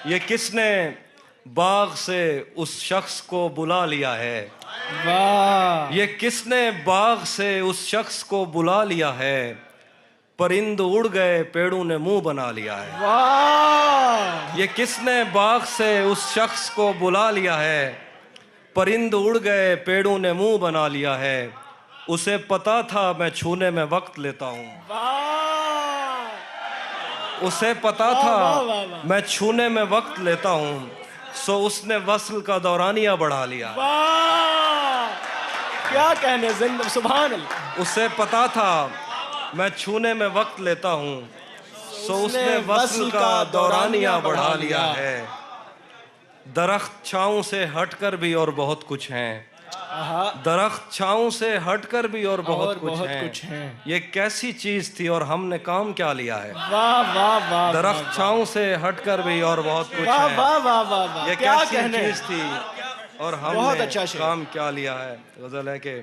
ये किसने बाग से उस शख्स को बुला लिया है। वाह। ये किसने बाग से उस शख्स को बुला लिया है। परिंद उड़ गए पेड़ों ने मुंह बना लिया है। वाह। ये किसने बाग से उस शख्स को बुला लिया है। परिंद उड़ गए पेड़ों ने मुंह बना लिया है। उसे पता था मैं छूने में वक्त लेता हूँ। वाह। उसे पता वाह, था वाह, वाह, वाह। मैं छूने में वक्त लेता हूँ, सो उसने वस्ल का दौरानिया बढ़ा लिया। वाह, क्या कहने, जिंदा सुभान अल्लाह। उसे पता था मैं छूने में वक्त लेता हूँ, सो उसने वस्ल का दौरानिया बढ़ा लिया है। दरख्त छाँव से हटकर भी और बहुत कुछ हैं। दरख्त छाँव से हटकर भी और बहुत कुछ हैं। ये कैसी चीज थी और हमने काम क्या लिया है। वाह वाह वाह। दरख्त छाँव से हटकर भी और बहुत कुछ वाह है। वाह वाह वाह वाह। ये क्या कैसी कहने चीज थी और बहुत हमने अच्छा शेर। काम क्या लिया है। गजल है कि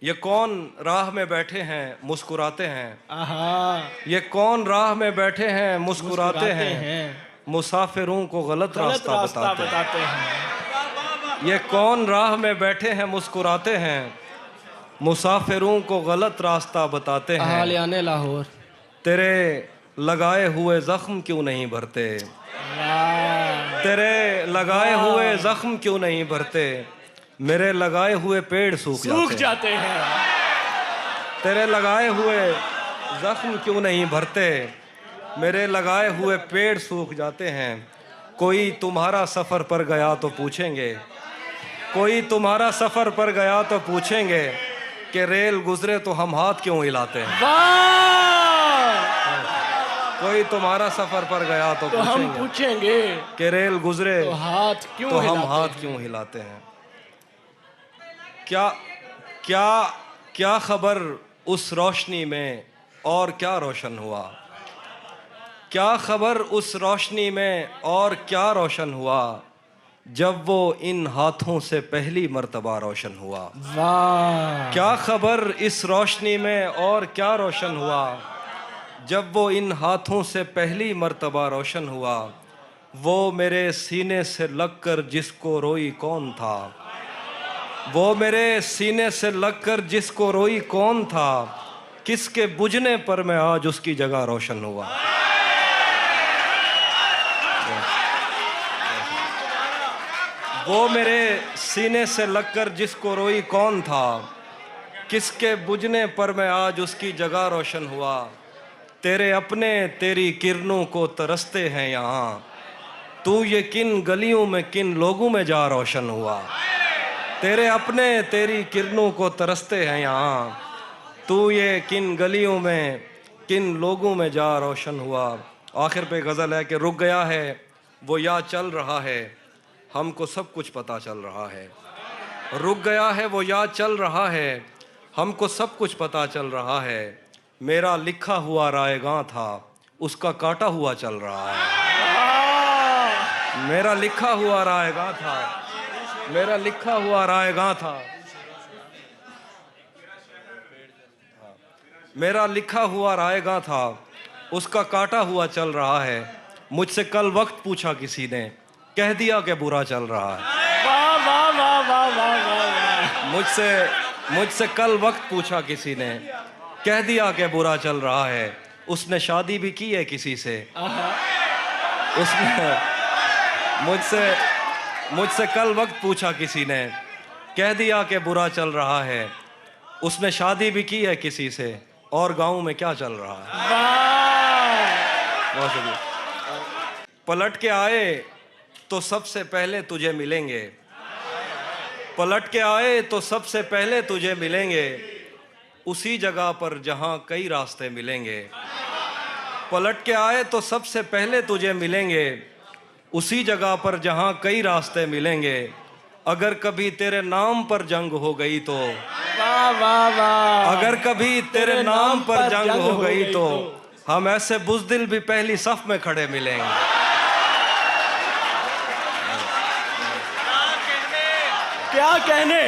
ये कौन राह में बैठे हैं मुस्कुराते हैं। आहा। ये कौन राह में बैठे हैं मुस्कुराते हैं। मुसाफिरों को गलत रास्ता बताते हैं। ये कौन राह में बैठे हैं मुस्कुराते हैं। मुसाफिरों को गलत रास्ता बताते हैं। आलियाने लाहौर। तेरे लगाए हुए जख्म क्यों नहीं भरते। तेरे लगाए हुए जख्म क्यों नहीं भरते। मेरे लगाए हुए पेड़ सूख जाते हैं। तेरे लगाए हुए जख्म क्यों नहीं भरते। मेरे लगाए हुए पेड़ सूख जाते हैं। कोई तुम्हारा सफ़र पर गया तो पूछेंगे। कोई तुम्हारा सफ़र पर गया तो पूछेंगे कि रेल गुजरे तो हम हाथ क्यों हिलाते हैं। कोई तुम्हारा सफ़र पर गया तो हम पूछेंगे कि रेल गुजरे तो हम हाथ क्यों हिलाते हैं। क्या क्या क्या खबर उस रोशनी में और क्या रोशन हुआ। क्या खबर उस रोशनी में और क्या रोशन हुआ। जब वो इन हाथों से पहली मर्तबा रोशन हुआ। वाह। क्या खबर इस रोशनी में और क्या रोशन हुआ। जब वो इन हाथों से पहली मर्तबा रोशन हुआ। वो मेरे सीने से लगकर जिसको रोई कौन था। वो मेरे सीने से लगकर जिसको रोई कौन था। किसके बुझने पर मैं आज उसकी जगह रोशन हुआ। वो मेरे सीने से लगकर जिसको रोई कौन था। किसके बुझने पर मैं आज उसकी जगह रोशन हुआ। तेरे अपने तेरी किरणों को तरसते हैं यहाँ। तू ये किन गलियों में किन लोगों में जा रोशन हुआ। तेरे अपने तेरी किरणों को तरसते हैं यहाँ। तू ये किन गलियों में किन लोगों में जा रोशन हुआ। आखिर पे गज़ल है कि रुक गया है वो या चल रहा है। हमको सब कुछ पता चल रहा है। रुक गया है वो या चल रहा है। हमको सब कुछ पता चल रहा है। मेरा लिखा हुआ रायगां था उसका काटा हुआ चल रहा है। मेरा लिखा हुआ रायगां था। मेरा लिखा हुआ रायगां था। मेरा लिखा हुआ रायगां था उसका काटा हुआ चल रहा है। मुझसे कल वक्त पूछा किसी ने कह दिया कि बुरा चल रहा है। वाह वाह वाह वाह वाह वाह। मुझसे कल वक्त पूछा किसी ने कह दिया कि बुरा चल रहा है। उसने शादी भी की है किसी से। उसने मुझसे कल वक्त पूछा किसी ने कह दिया कि बुरा चल रहा है। उसने शादी भी की है किसी से और गांव में क्या चल रहा है। बहुत शुक्रिया। पलट के आए तो सबसे पहले तुझे मिलेंगे। पलट के आए तो सबसे पहले तुझे मिलेंगे। उसी जगह पर जहां कई रास्ते मिलेंगे। पलट के आए तो सबसे पहले तुझे मिलेंगे। उसी जगह पर जहां कई रास्ते मिलेंगे। अगर कभी तेरे नाम पर जंग हो गई तो वाह वाह वाह। अगर कभी तेरे नाम पर जंग हो गई तो हम ऐसे बुज़दिल भी पहली सफ में खड़े मिलेंगे। क्या कहने,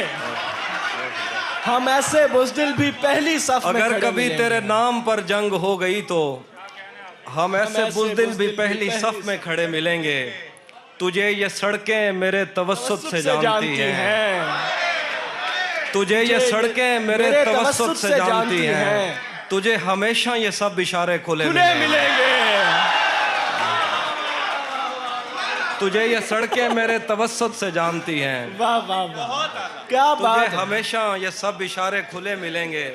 हम ऐसे बुज़दिल भी पहली सफ में अगर खड़े कभी मिलेंगे। तेरे नाम पर जंग हो गई तो हम ऐसे बुज़दिल भी पहली सफ में खड़े मिलेंगे, तुझे ये सड़कें मेरे तवस्सुत से जानती हैं, तुझे ये सड़कें मेरे तवस्सुत से जानती हैं, तुझे हमेशा ये सब इशारे खुले मिलेंगे। तुझे ये सड़कें मेरे तवस्सुत से जानती हैं, वाह वाह वाह, क्या बात तुझे है। हमेशा ये सब इशारे खुले मिलेंगे।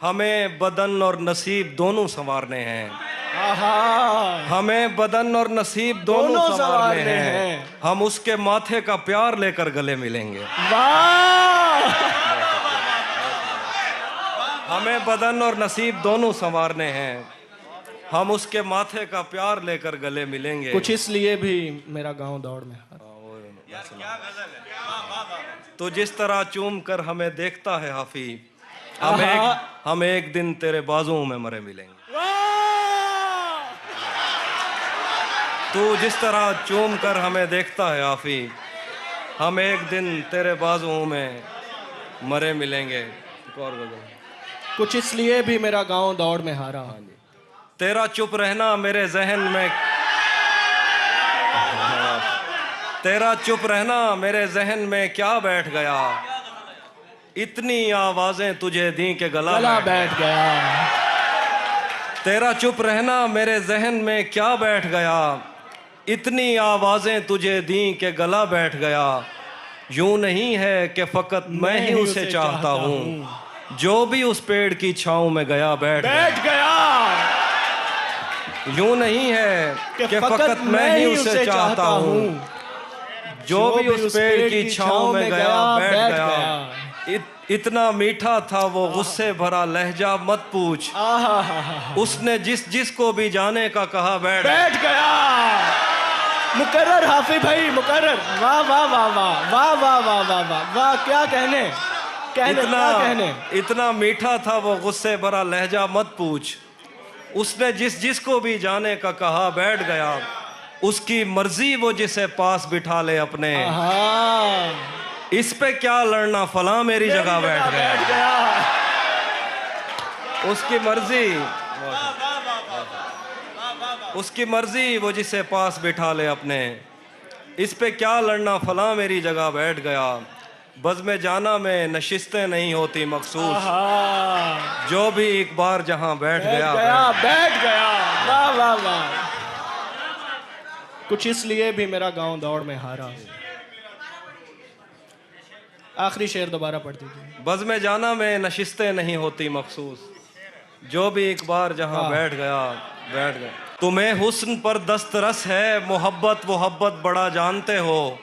हमें बदन और नसीब दोनों संवारने हैं, आहा, हमें बदन और नसीब दोनों संवारने हैं। हम उसके माथे का प्यार लेकर गले मिलेंगे। वाह, हमें बदन और नसीब दोनों संवारने हैं, हम उसके माथे का प्यार लेकर गले मिलेंगे। कुछ इसलिए भी मेरा गांव दौड़ में हारा। तो जिस तरह चूम कर हमें देखता है हाफी, आहा। हम एक दिन तेरे बाजुओं में मरे मिलेंगे। वाह, तू जिस तरह चूम कर हमें देखता है हाफी, हम एक दिन तेरे बाजुओं में मरे मिलेंगे। एक और गजल। कुछ इसलिए भी मेरा गांव दौड़ में हारा। तेरा चुप रहना मेरे जहन में, तेरा चुप रहना मेरे जहन में क्या बैठ गया, इतनी आवाजें तुझे दी के गला बैठ गया। तेरा चुप रहना मेरे जहन में क्या बैठ गया, इतनी आवाजें तुझे दी के गला बैठ गया। यूं नहीं है कि फकत मैं ही उसे चाहता हूँ, जो भी उस पेड़ की छांव में गया बैठ गया। यूं नहीं है कि फकत मैं ही उसे चाहता हूँ, जो भी उस पेड़ की छांव में गया बैठ गया। इतना मीठा था वो गुस्से भरा लहजा मत पूछ, उसने जिस जिस को भी जाने का कहा बैठ गया। मुकर्रर हाफी भाई, मुकर्रर। वाह वाह वाह वाह वाह वाह वाह वाह वाह वाह, क्या कहने, इतना मीठा था वो गुस्से भरा लहजा मत पूछ, उसने जिस जिस को भी जाने का कहा बैठ गया। उसकी मर्जी वो जिसे पास बिठा ले अपने, इस पे क्या लड़ना फला मेरी जगह बैठ गया। उसकी मर्जी वो जिसे पास बिठा ले अपने, इस पे क्या लड़ना फला मेरी जगह बैठ गया। बज़्म जाना में नशिस्तें नहीं होती मखसूस, जो भी एक बार जहां बैठ गया। वाह वाह वाह। कुछ इसलिए भी मेरा गांव दौड़ में हारा। आखिरी शेर दोबारा पढ़ दीजिए। बज़्म जाना में नशिस्तें नहीं होती मखसूस, जो भी एक बार जहां बैठ गया। तुम्हें हुस्न पर दस्तरस है मोहब्बत बड़ा जानते हो,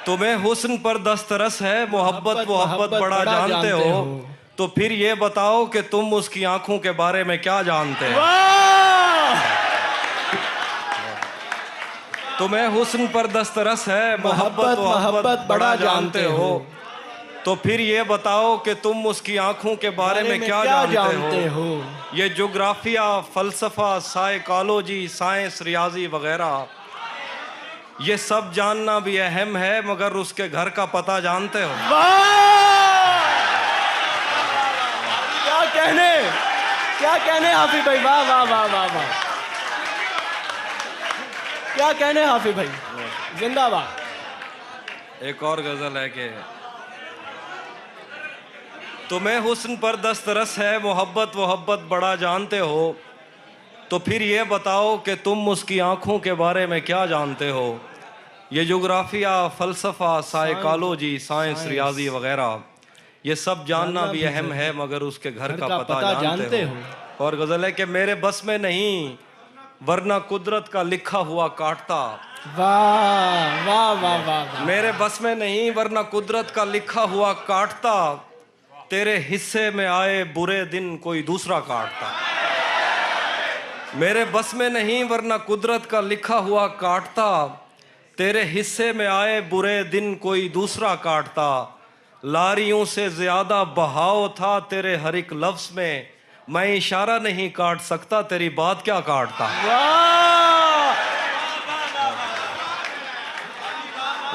तुम्हें हुस्न पर दस्तरस है मोहब्बत बड़ा जानते हो, तो फिर ये बताओ कि तुम उसकी आंखों के बारे में क्या जानते हो। तुम्हें हुस्न पर दस्तरस है मोहब्बत बड़ा जानते हो, तो फिर ये बताओ कि तुम उसकी आंखों के बारे में क्या जानते हो। ये जोग्राफिया, फलसफा, साइकोलॉजी, साइंस, रियाजी वगैरह, ये सब जानना भी अहम है, मगर उसके घर का पता जानते हो। क्या कहने हाफी भाई, वाह वाह वाह वाह वाह, क्या कहने हाफी भाई, जिंदाबाद। एक और गजल है कि तुम्हें हुस्न पर दस्तरस है मोहब्बत बड़ा जानते हो, तो फिर ये बताओ कि तुम उसकी आंखों के बारे में क्या जानते हो। ये जोग्राफिया, फलसफा, साइकोलॉजी, साइंस, रियाजी वगैरह, ये सब जानना भी अहम है, मगर उसके घर का पता जानते हो। और गजल है कि मेरे बस में नहीं वरना कुदरत का लिखा हुआ काटता। वाह वाह वाह वाह। मेरे बस में नहीं वरना कुदरत का लिखा हुआ काटता, तेरे हिस्से में आए बुरे दिन कोई दूसरा काटता। मेरे बस में नहीं वरना कुदरत का लिखा हुआ काटता, तेरे हिस्से में आए बुरे दिन कोई दूसरा काटता। लारियों से ज्यादा बहाव था तेरे हर एक लफ्ज में, मैं इशारा नहीं काट सकता, तेरी बात क्या काटता।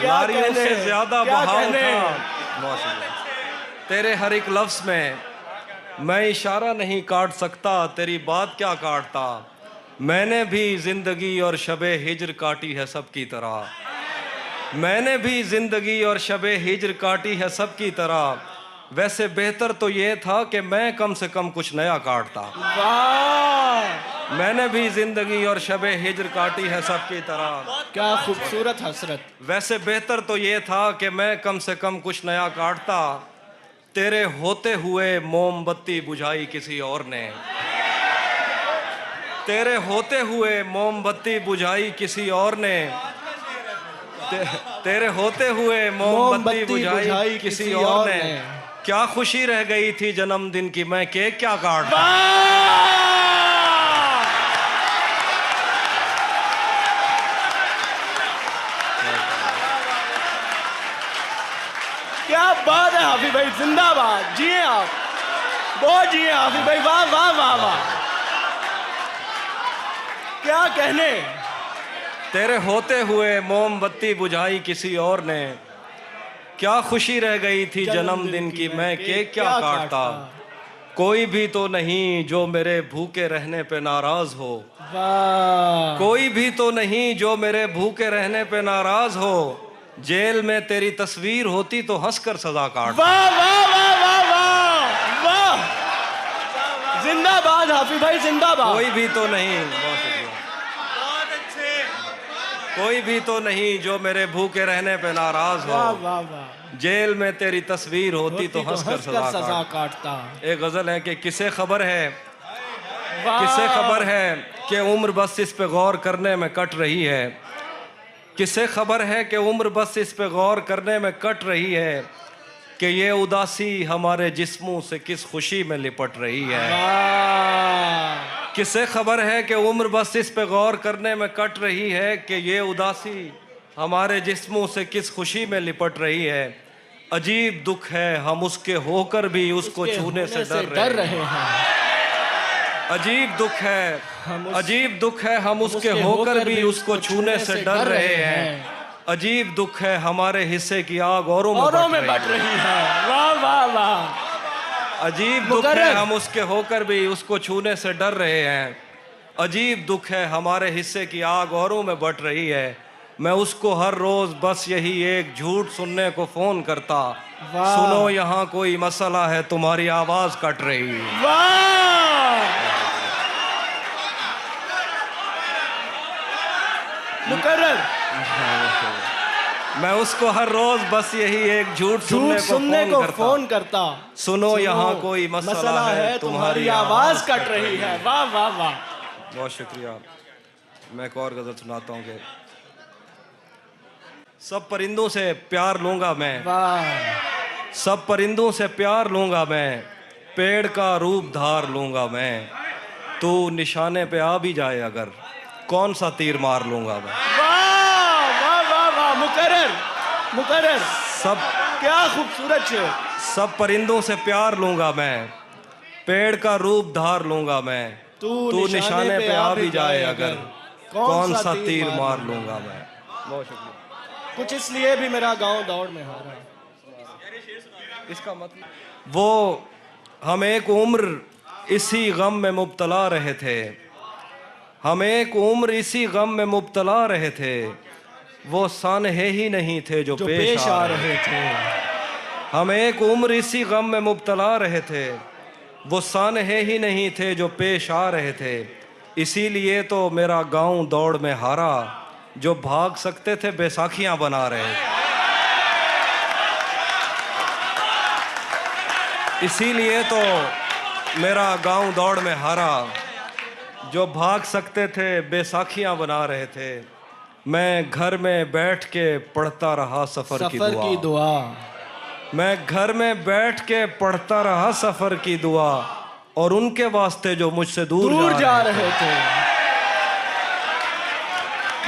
लारियों से ज्यादा बहाव था तेरे हर एक लफ्ज में, मैं इशारा नहीं काट सकता, तेरी बात क्या काटता। मैंने भी जिंदगी और शबे हिज्र काटी है सबकी तरह, मैंने भी जिंदगी और शबे हिज्र काटी है सबकी तरह। वैसे बेहतर तो ये था कि मैं कम से कम कुछ नया काटता। वाह, मैंने भी जिंदगी और शबे हिज्र काटी है सबकी तरह। क्या खूबसूरत हसरत। वैसे बेहतर तो ये था कि मैं कम से कम कुछ नया काटता। तेरे होते हुए मोमबत्ती बुझाई किसी और ने, तेरे होते हुए मोमबत्ती बुझाई किसी और ने, तेरे होते हुए मोमबत्ती बुझाई किसी और ने। क्या खुशी रह गई थी जन्मदिन की, मैं केक क्या काटता। क्या बात है हाफिज भाई, जिंदाबाद, जिए आप, बहुत जिए हाफिज भाई, वाह वाह वाह वाह, क्या कहने। तेरे होते हुए मोमबत्ती बुझाई किसी और ने, क्या खुशी रह गई थी जन्मदिन की, मैं केक क्या काटता। कोई भी तो नहीं जो मेरे भूखे रहने पे नाराज हो, वाह, कोई भी तो नहीं जो मेरे भूखे रहने पे नाराज हो। जेल में तेरी तस्वीर होती तो हंसकर सजा काट। वाह वाह वाह वाह वाह वाह, जिंदाबाद हाफिज भाई, जिंदाबाद। कोई भी तो नहीं, बहुत शुक्रिया, बहुत अच्छे, कोई भी तो नहीं जो मेरे भूखे रहने पे नाराज वाह हो। वाह वाह, जेल में तेरी तस्वीर होती तो हंसकर सजा सजा काट। काटता। एक गजल है कि किसे खबर है, वाह, किसे खबर है कि उम्र बस इस पे गौर करने में कट रही है। किसे खबर है कि उम्र बस इस पे गौर करने में कट रही है, कि ये उदासी हमारे जिस्मों से किस खुशी में लिपट रही है। वाह, किसे खबर है कि उम्र बस इस पे गौर करने में कट रही है, कि ये उदासी हमारे जिस्मों से किस खुशी में लिपट रही है। अजीब दुख है हम उसके होकर भी उसको छूने से डर रहे हैं। अजीब दुख है, अजीब दुख है हम उसके होकर भी उसको छूने से डर रहे हैं। अजीब दुख है हमारे हिस्से की आग औरों में बट रही है। वाह वाह वाह, अजीब दुख है हम उसके होकर भी उसको छूने से डर रहे हैं। अजीब दुख है हमारे हिस्से की आग औरों में बट रही है। मैं उसको हर रोज बस यही एक झूठ सुनने को फोन करता, सुनो यहाँ कोई मसला है तुम्हारी आवाज कट रही है। वाह, मुकर्रर। मैं उसको हर रोज बस यही एक झूठ सुनने को फोन करता, सुनो यहाँ कोई मसला है तुम्हारी आवाज कट रही है। वाह वाह वाह, बहुत शुक्रिया। मैं एक और गजल सुनाता हूँ कि सब परिंदों से प्यार लूंगा मैं, वाह, सब परिंदों से प्यार लूंगा मैं, पेड़ का रूप धार लूंगा मैं। तू निशाने पे आ भी जाए अगर, कौन सा तीर मार लूंगा मैं। वाह वाह वाह वाह, मुकर्रर मुकर्रर, सब क्या खूबसूरत है। सब परिंदों से प्यार लूंगा मैं, पेड़ का रूप धार लूंगा मैं। तू निशाने पे आ भी जाए अगर, कौन सा तीर मार लूंगा मैं। बहुत शुक्रिया। कुछ इसलिए भी मेरा गांव दौड़ में हारा है। इसका मतलब वो हम एक उम्र इसी गम में मुब्तला रहे थे, हम एक उम्र इसी गम में मुब्तला रहे थे। वो सानहे ही नहीं थे जो पेश आ रहे थे। हम एक उम्र इसी गम में मुब्तला रहे थे, वो सानहे ही नहीं थे जो पेश आ रहे थे। इसीलिए तो मेरा गांव दौड़ में हारा, जो भाग सकते थे बैसाखियां बना रहे। इसीलिए तो मेरा गांव दौड़ में हारा, जो भाग सकते थे बैसाखियां बना रहे थे। मैं घर में बैठ के पढ़ता रहा सफर की दुआ। मैं घर में बैठ के पढ़ता रहा सफर की दुआ, और उनके वास्ते जो मुझसे दूर जा रहे थे।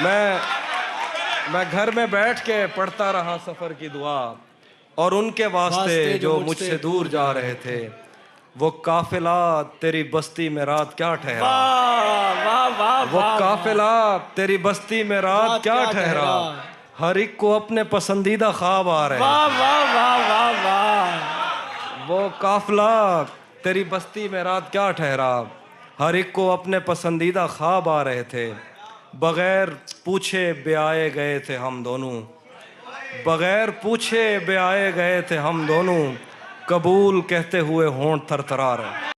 मैं घर में बैठ के पढ़ता रहा सफर की दुआ, और उनके वास्ते जो मुझसे दूर जा रहे थे। वो काफिला तेरी बस्ती में रात क्या ठहरा, वो काफिला तेरी बस्ती में रात क्या ठहरा। हर एक को अपने पसंदीदा ख्वाब आ रहे। वो काफिला तेरी बस्ती में रात क्या ठहरा, हर एक को अपने पसंदीदा ख्वाब आ रहे थे, बगैर पूछे ब्याए गए थे हम दोनों, बगैर पूछे ब्याए गए थे हम दोनों, कबूल कहते हुए होंठ थरथरा रहे।